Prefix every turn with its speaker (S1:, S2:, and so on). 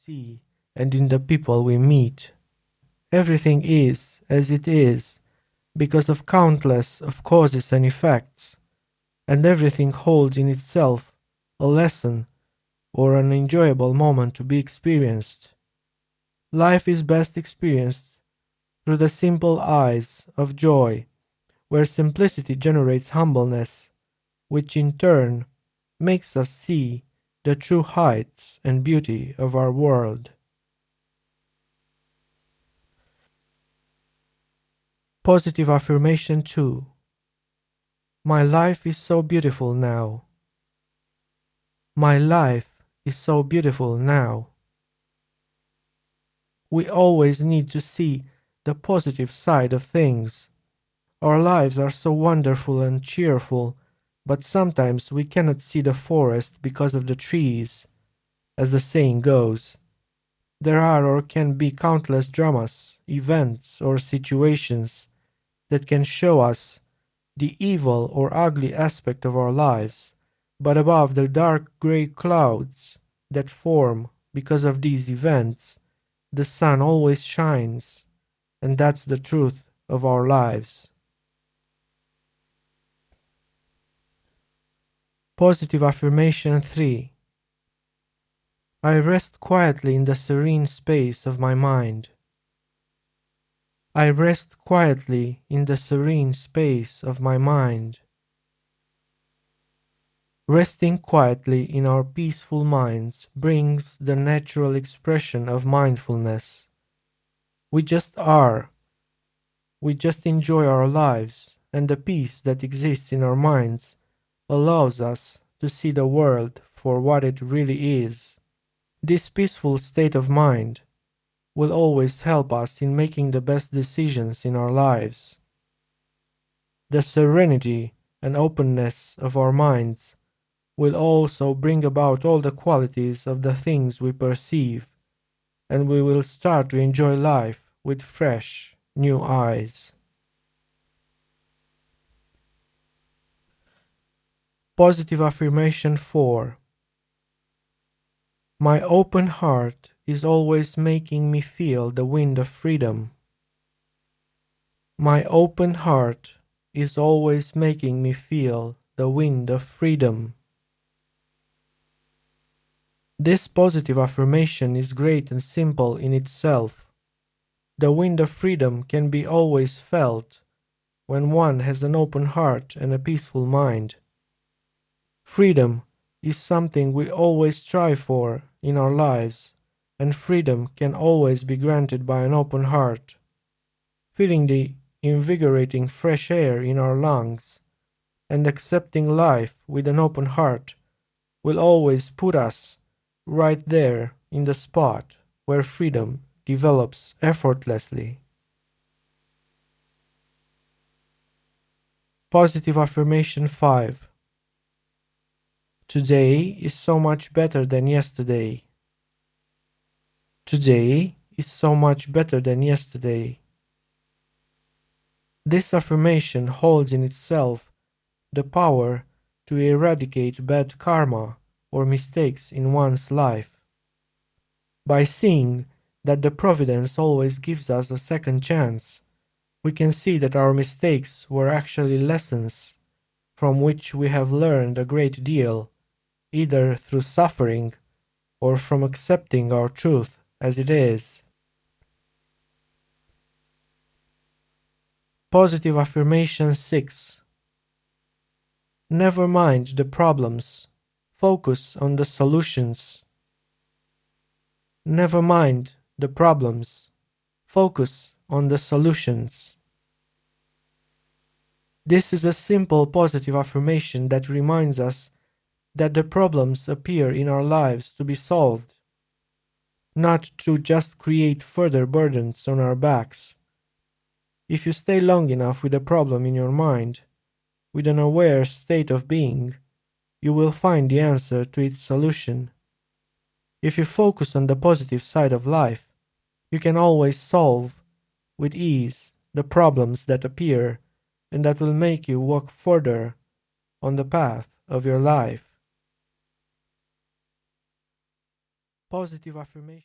S1: see and in the people we meet. Everything is as it is because of countless of causes and effects, and everything holds in itself a lesson or an enjoyable moment to be experienced. Life is best experienced through the simple eyes of joy, where simplicity generates humbleness, which in turn makes us see the true heights and beauty of our world. Positive affirmation 2. My life is so beautiful now. My life is so beautiful now. We always need to see the positive side of things. Our lives are so wonderful and cheerful, but sometimes we cannot see the forest because of the trees, as the saying goes. There are or can be countless dramas, events, or situations that can show us the evil or ugly aspect of our lives, but above the dark grey clouds that form because of these events, the sun always shines, and that's the truth of our lives. Positive affirmation 3. I rest quietly in the serene space of my mind. I rest quietly in the serene space of my mind. Resting quietly in our peaceful minds brings the natural expression of mindfulness. We just are. We just enjoy our lives, and the peace that exists in our minds allows us to see the world for what it really is. This peaceful state of mind will always help us in making the best decisions in our lives. The serenity and openness of our minds will also bring about all the qualities of the things we perceive, and we will start to enjoy life with fresh, new eyes. Positive affirmation 4. My open heart is always making me feel the wind of freedom. My open heart is always making me feel the wind of freedom. This positive affirmation is great and simple in itself. The wind of freedom can be always felt when one has an open heart and a peaceful mind. Freedom is something we always strive for in our lives, and freedom can always be granted by an open heart. Feeling the invigorating fresh air in our lungs and accepting life with an open heart will always put us right there in the spot where freedom develops effortlessly. Positive affirmation 5. Today is so much better than yesterday. Today is so much better than yesterday. This affirmation holds in itself the power to eradicate bad karma or mistakes in one's life. By seeing that the providence always gives us a second chance, we can see that our mistakes were actually lessons from which we have learned a great deal, either through suffering or from accepting our truth as it is. Positive affirmation 6. Never mind the problems, focus on the solutions. Never mind the problems, focus on the solutions. This is a simple positive affirmation that reminds us that the problems appear in our lives to be solved, not to just create further burdens on our backs. If you stay long enough with a problem in your mind, with an aware state of being, you will find the answer to its solution. If you focus on the positive side of life, you can always solve with ease the problems that appear, and that will make you walk further on the path of your life. Positive affirmation.